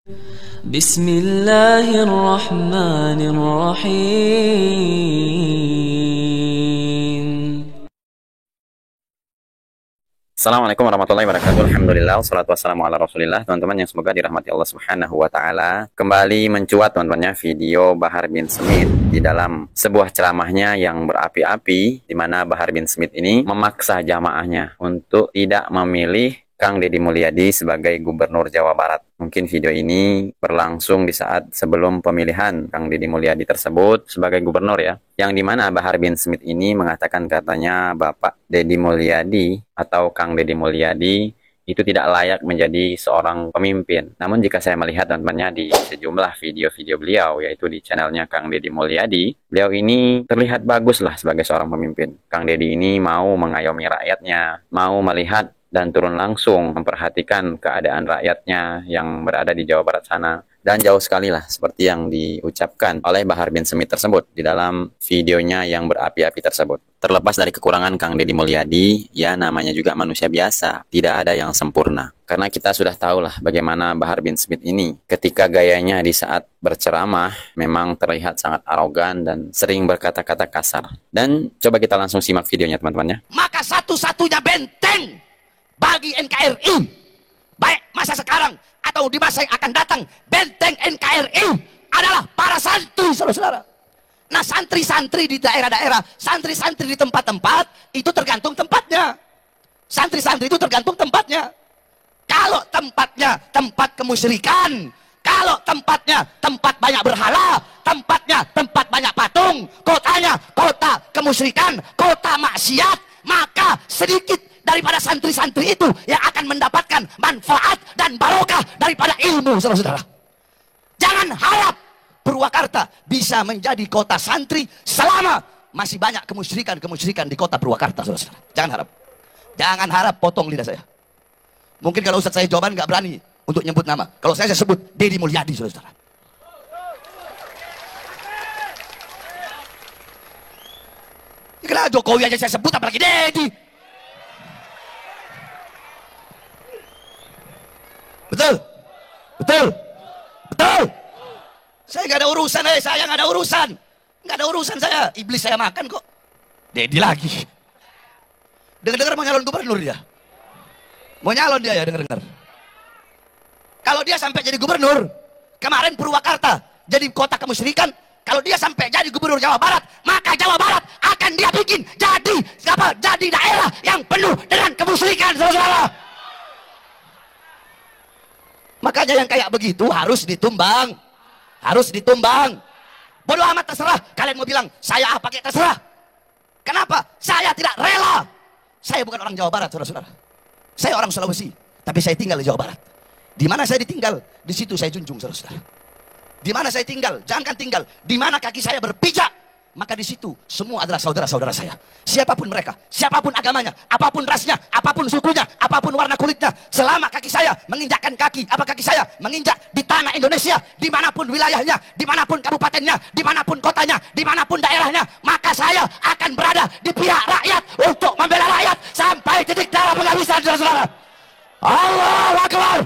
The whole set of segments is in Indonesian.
بسم الله الرحمن الرحيم. Assalamualaikum warahmatullahi wabarakatuh. Alhamdulillah, wassalatu wassalamu ala rasulillah. Teman-teman yang semoga dirahmati Allah subhanahu wa ta'ala, kembali mencuat teman-temannya video Bahar bin Smith di dalam sebuah ceramahnya yang berapi-api, di mana Bahar bin Smith ini memaksa jamaahnya untuk tidak memilih Kang Deddy Mulyadi sebagai Gubernur Jawa Barat. Mungkin video ini berlangsung di saat sebelum pemilihan Kang Deddy Mulyadi tersebut sebagai gubernur ya. Yang dimana Bahar bin Smith ini mengatakan katanya Bapak Deddy Mulyadi atau Kang Deddy Mulyadi itu tidak layak menjadi seorang pemimpin. Namun jika saya melihat teman-temannya di sejumlah video-video beliau, yaitu di channelnya Kang Deddy Mulyadi, beliau ini terlihat bagus lah sebagai seorang pemimpin. Kang Deddy ini mau mengayomi rakyatnya, mau melihat dan turun langsung memperhatikan keadaan rakyatnya yang berada di Jawa Barat sana. Dan jauh sekali lah seperti yang diucapkan oleh Bahar bin Smith tersebut di dalam videonya yang berapi-api tersebut. Terlepas dari kekurangan Kang Deddy Mulyadi, ya namanya juga manusia biasa, tidak ada yang sempurna. Karena kita sudah tahu lah bagaimana Bahar bin Smith ini ketika gayanya di saat berceramah memang terlihat sangat arogan dan sering berkata-kata kasar. Dan coba kita langsung simak videonya teman-teman ya. Maka satu-satunya benteng bagi NKRI, baik masa sekarang atau di masa yang akan datang, benteng NKRI adalah para santri, saudara-saudara. Nah, santri-santri di daerah-daerah, santri-santri di tempat-tempat, itu tergantung tempatnya. Santri-santri itu tergantung tempatnya. Kalau tempatnya tempat kemusyrikan, kalau tempatnya tempat banyak berhala, tempatnya tempat banyak patung, kotanya kota kemusyrikan, kota maksiat, maka sedikit daripada santri-santri itu yang akan mendapatkan manfaat dan barokah daripada ilmu, saudara-saudara. Jangan harap Purwakarta bisa menjadi kota santri selama masih banyak kemusyrikan di kota Purwakarta, saudara-saudara. Jangan harap. Jangan harap, potong lidah saya. Mungkin kalau Ustadz saya jawaban nggak berani untuk nyebut nama. Kalau saya sebut Deddy Mulyadi, saudara-saudara. Ya, kenapa Jokowi aja saya sebut, apalagi Deddy? Betul, betul, betul. Saya nggak ada urusan, saya nggak ada urusan, nggak ada urusan saya. Iblis saya makan kok. Deddy lagi. Dengar-dengar mau nyalon gubernur dia, mau nyalon dia ya, dengar-dengar. Kalau dia sampai jadi gubernur, kemarin Purwakarta jadi kota kemusyrikan. Kalau dia sampai jadi gubernur Jawa Barat, maka Jawa Barat akan dia bikin jadi apa? Jadi daerah yang penuh dengan kemusyrikan, saudara. Makanya yang kayak begitu harus ditumbang. Harus ditumbang. Bodoh amat, terserah. Kalian mau bilang, saya pakai terserah. Kenapa? Saya tidak rela. Saya bukan orang Jawa Barat, saudara-saudara. Saya orang Sulawesi. Tapi saya tinggal di Jawa Barat. Di mana saya ditinggal, di situ saya junjung, saudara-saudara. Di mana saya tinggal, jangan tinggal. Di mana kaki saya berpijak, maka di situ semua adalah saudara-saudara saya. Siapapun mereka, siapapun agamanya, apapun rasnya, apapun sukunya, apapun warna kulitnya, selama kaki saya menginjakkan kaki saya menginjak di tanah Indonesia, dimanapun wilayahnya, dimanapun kabupatennya, dimanapun kotanya, dimanapun daerahnya, maka saya akan berada di pihak rakyat untuk membela rakyat sampai titik darah penghabisan, saudara-saudara. Allahu Akbar.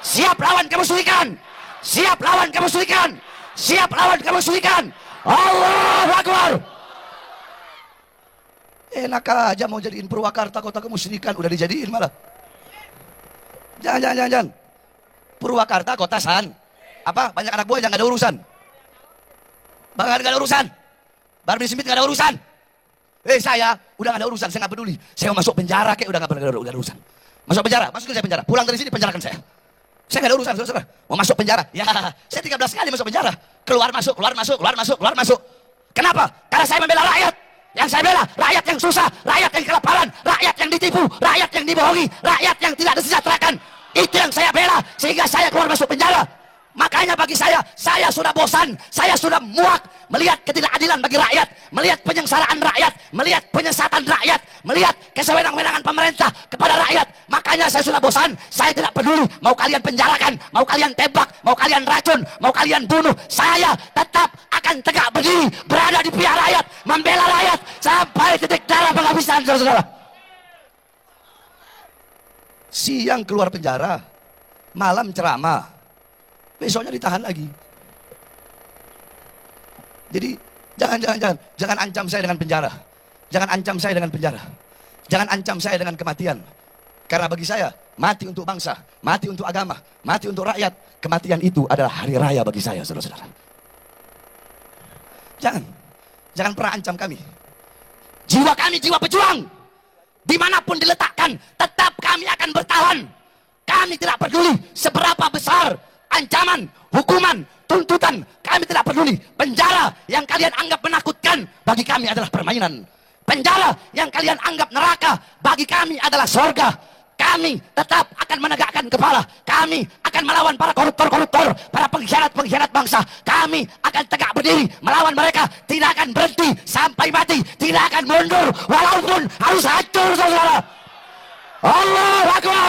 Siap lawan kemusyrikan, siap lawan kemusyrikan, siap lawan kemusyrikan. Allahu Akbar. Enak aja mau jadiin Purwakarta kota kemusyrikan, udah dijadiin malah. Jangan. Purwakarta kota apa? Banyak anak buah yang gak ada urusan. Gak ada urusan. Bahar bin Smith gak ada urusan. Saya udah gak ada urusan, saya gak peduli. Saya mau masuk penjara kayak udah gak ada urusan. Masuk penjara, masukin saya penjara. Pulang dari sini penjarakan saya. Saya gak ada urusan, saudara. Mau masuk penjara, ya saya 13 kali masuk penjara. Keluar masuk. Kenapa? Karena saya membela rakyat. Yang saya bela, rakyat yang susah, rakyat yang kelaparan, rakyat yang ditipu, rakyat yang dibohongi, rakyat yang tidak disejahterakan. Itu yang saya bela, sehingga saya keluar masuk penjara. Makanya bagi saya sudah bosan, saya sudah muak melihat ketidakadilan bagi rakyat, melihat penyengsaraan rakyat, melihat penyesatan rakyat, melihat kesewenang-wenangan pemerintah kepada rakyat. Makanya saya sudah bosan, saya tidak peduli mau kalian penjarakan, mau kalian tembak, mau kalian racun, mau kalian bunuh. Saya tetap akan tegak berdiri, berada di pihak rakyat, membela rakyat sampai titik darah penghabisan, saudara-saudara. Siang keluar penjara, malam ceramah. besoknya ditahan lagi. Jadi jangan ancam saya dengan penjara. Jangan ancam saya dengan penjara. Jangan ancam saya dengan kematian. Karena bagi saya, mati untuk bangsa, mati untuk agama, mati untuk rakyat, kematian itu adalah hari raya bagi saya, saudara-saudara. Jangan pernah ancam kami. Jiwa kami, jiwa pejuang. Dimanapun diletakkan, tetap kami akan bertahan. Kami tidak peduli seberapa besar ancaman, hukuman, tuntutan. Kami tidak peduli. Penjara yang kalian anggap menakutkan, bagi kami adalah permainan. Penjara yang kalian anggap neraka, bagi kami adalah sorga. Kami tetap akan menegakkan kepala. Kami akan melawan para koruptor-koruptor, para pengkhianat-pengkhianat bangsa. Kami akan tegak berdiri melawan mereka. Tidak akan berhenti sampai mati. Tidak akan mundur walaupun harus hancur, saudara. Allahu Akbar.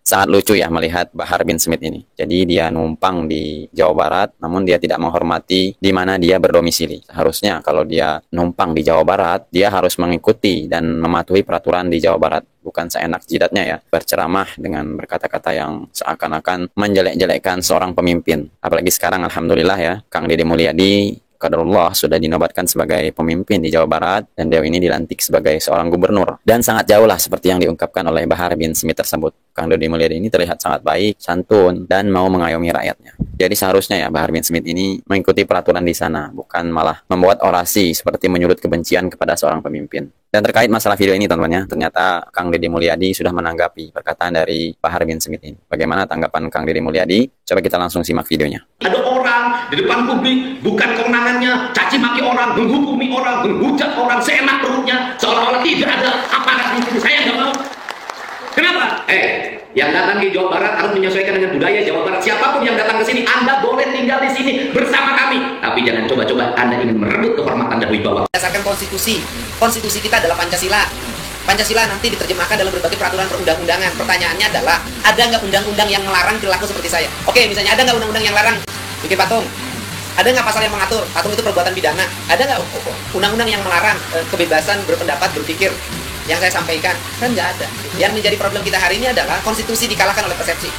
Sangat lucu ya melihat Bahar bin Smith ini. Jadi dia numpang di Jawa Barat, namun dia tidak menghormati di mana dia berdomisili. Seharusnya kalau dia numpang di Jawa Barat, dia harus mengikuti dan mematuhi peraturan di Jawa Barat. Bukan seenak jidatnya ya, berceramah dengan berkata-kata yang seakan-akan menjelek-jelekkan seorang pemimpin. Apalagi sekarang alhamdulillah ya, Kang Deddy Mulyadi qadarullah sudah dinobatkan sebagai pemimpin di Jawa Barat dan beliau ini dilantik sebagai seorang gubernur. Dan sangat jauh lah seperti yang diungkapkan oleh Bahar bin Smith tersebut. Kang Deddy Mulyadi ini terlihat sangat baik, santun, dan mau mengayomi rakyatnya. Jadi seharusnya ya Bahar bin Smith ini mengikuti peraturan di sana, bukan malah membuat orasi seperti menyulut kebencian kepada seorang pemimpin. Dan terkait masalah video ini teman-teman ya, ternyata Kang Deddy Mulyadi sudah menanggapi perkataan dari Bahar bin Smith ini. Bagaimana tanggapan Kang Deddy Mulyadi? Coba kita langsung simak videonya. Ada orang di depan publik, bukan kewenangannya caci maki orang, menghukumi orang, menghujat orang seenak perutnya, seolah-olah tidak ada aparat di situ. Saya nggak mau. Kenapa? Yang datang di Jawa Barat harus menyesuaikan dengan budaya Jawa Barat. Siapapun yang datang ke sini, Anda boleh tinggal di sini bersama kami. Tapi jangan coba-coba Anda ingin merebut kehormatan dan wibawa. Berdasarkan konstitusi, konstitusi kita adalah Pancasila. Pancasila nanti diterjemahkan dalam berbagai peraturan perundang-undangan. Pertanyaannya adalah, ada nggak undang-undang yang melarang perilaku seperti saya? Oke, misalnya ada nggak undang-undang yang larang bikin patung? Ada nggak pasal yang mengatur patung itu perbuatan pidana? Ada nggak undang-undang yang melarang kebebasan berpendapat, berpikir? Yang saya sampaikan, kan nggak ada. Yang menjadi problem kita hari ini adalah konstitusi dikalahkan oleh persepsi.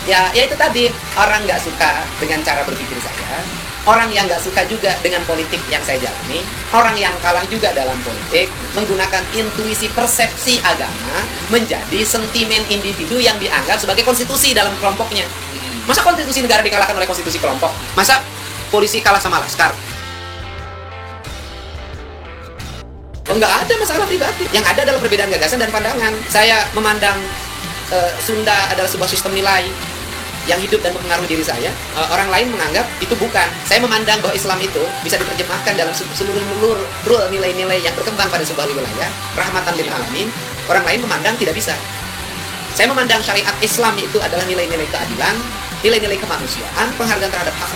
Ya itu tadi, orang nggak suka dengan cara berpikir saya, orang yang nggak suka juga dengan politik yang saya jalani, orang yang kalah juga dalam politik, menggunakan intuisi persepsi agama menjadi sentimen individu yang dianggap sebagai konstitusi dalam kelompoknya. Masa konstitusi negara dikalahkan oleh konstitusi kelompok? Masa polisi kalah sama laskar? Oh, nggak ada masalah pribadi. Yang ada adalah perbedaan gagasan dan pandangan. Saya memandang Sunda adalah sebuah sistem nilai yang hidup dan mempengaruhi diri saya. Orang lain menganggap itu bukan. Saya memandang bahwa Islam itu bisa diterjemahkan dalam seluruh nilai-nilai yang berkembang pada sebuah wilayah, rahmatan lil alamin. Orang lain memandang tidak bisa. Saya memandang syariat Islam itu adalah nilai-nilai keadilan, nilai-nilai kemanusiaan, penghargaan terhadap hak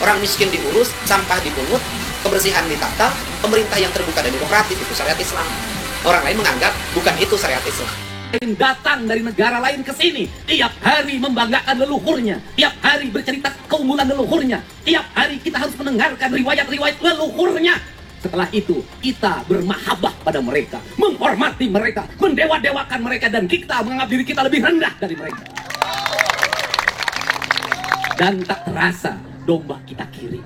orang miskin diurus, sampah dipungut, kebersihan ditata, pemerintah yang terbuka dan demokratis, itu syariat Islam. Orang lain menganggap bukan itu syariat Islam. Datang dari negara lain ke sini, tiap hari membanggakan leluhurnya, tiap hari bercerita keunggulan leluhurnya, tiap hari kita harus mendengarkan riwayat-riwayat leluhurnya. Setelah itu, kita bermahabbah pada mereka, menghormati mereka, mendewa-dewakan mereka, dan kita menganggap diri kita lebih rendah dari mereka. Dan tak terasa, domba kita kirim,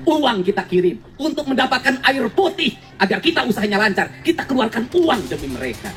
uang kita kirim untuk mendapatkan air putih agar kita usahanya lancar. Kita keluarkan uang demi mereka.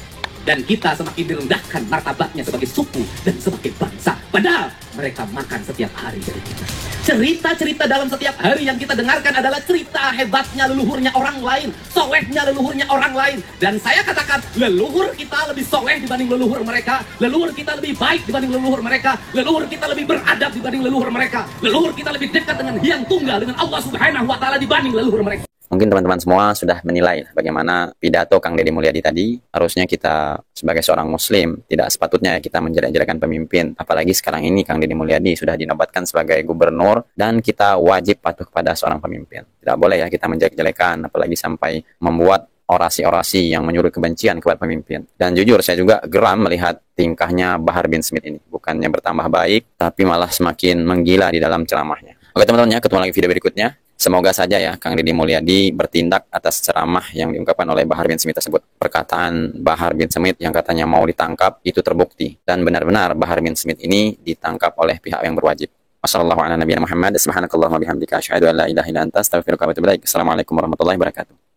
Dan kita semakin direndahkan martabatnya sebagai suku dan sebagai bangsa. Padahal mereka makan setiap hari dari kita. Cerita-cerita dalam setiap hari yang kita dengarkan adalah cerita hebatnya leluhurnya orang lain, solehnya leluhurnya orang lain. Dan saya katakan, leluhur kita lebih soleh dibanding leluhur mereka. Leluhur kita lebih baik dibanding leluhur mereka. Leluhur kita lebih beradab dibanding leluhur mereka. Leluhur kita lebih dekat dengan Hyang Tunggal, dengan Allah Subhanahu wa Ta'ala dibanding leluhur mereka. Mungkin teman-teman semua sudah menilai bagaimana pidato Kang Deddy Mulyadi tadi. Harusnya kita sebagai seorang muslim tidak sepatutnya kita menjelek-jelekan pemimpin. Apalagi sekarang ini Kang Deddy Mulyadi sudah dinobatkan sebagai gubernur dan kita wajib patuh kepada seorang pemimpin. Tidak boleh ya kita menjelek-jelekan, apalagi sampai membuat orasi-orasi yang menyuruh kebencian kepada pemimpin. Dan jujur saya juga geram melihat tingkahnya Bahar bin Smith ini. Bukannya bertambah baik, tapi malah semakin menggila di dalam ceramahnya. Oke teman-teman ya, ketemu lagi video berikutnya. Semoga saja ya Kang Deddy Mulyadi bertindak atas ceramah yang diungkapkan oleh Bahar bin Smith tersebut. Perkataan Bahar bin Smith yang katanya mau ditangkap itu terbukti, dan benar-benar Bahar bin Smith ini ditangkap oleh pihak yang berwajib. Wassalamualaikum warahmatullahi wabarakatuh. Assalamualaikum warahmatullahi wabarakatuh.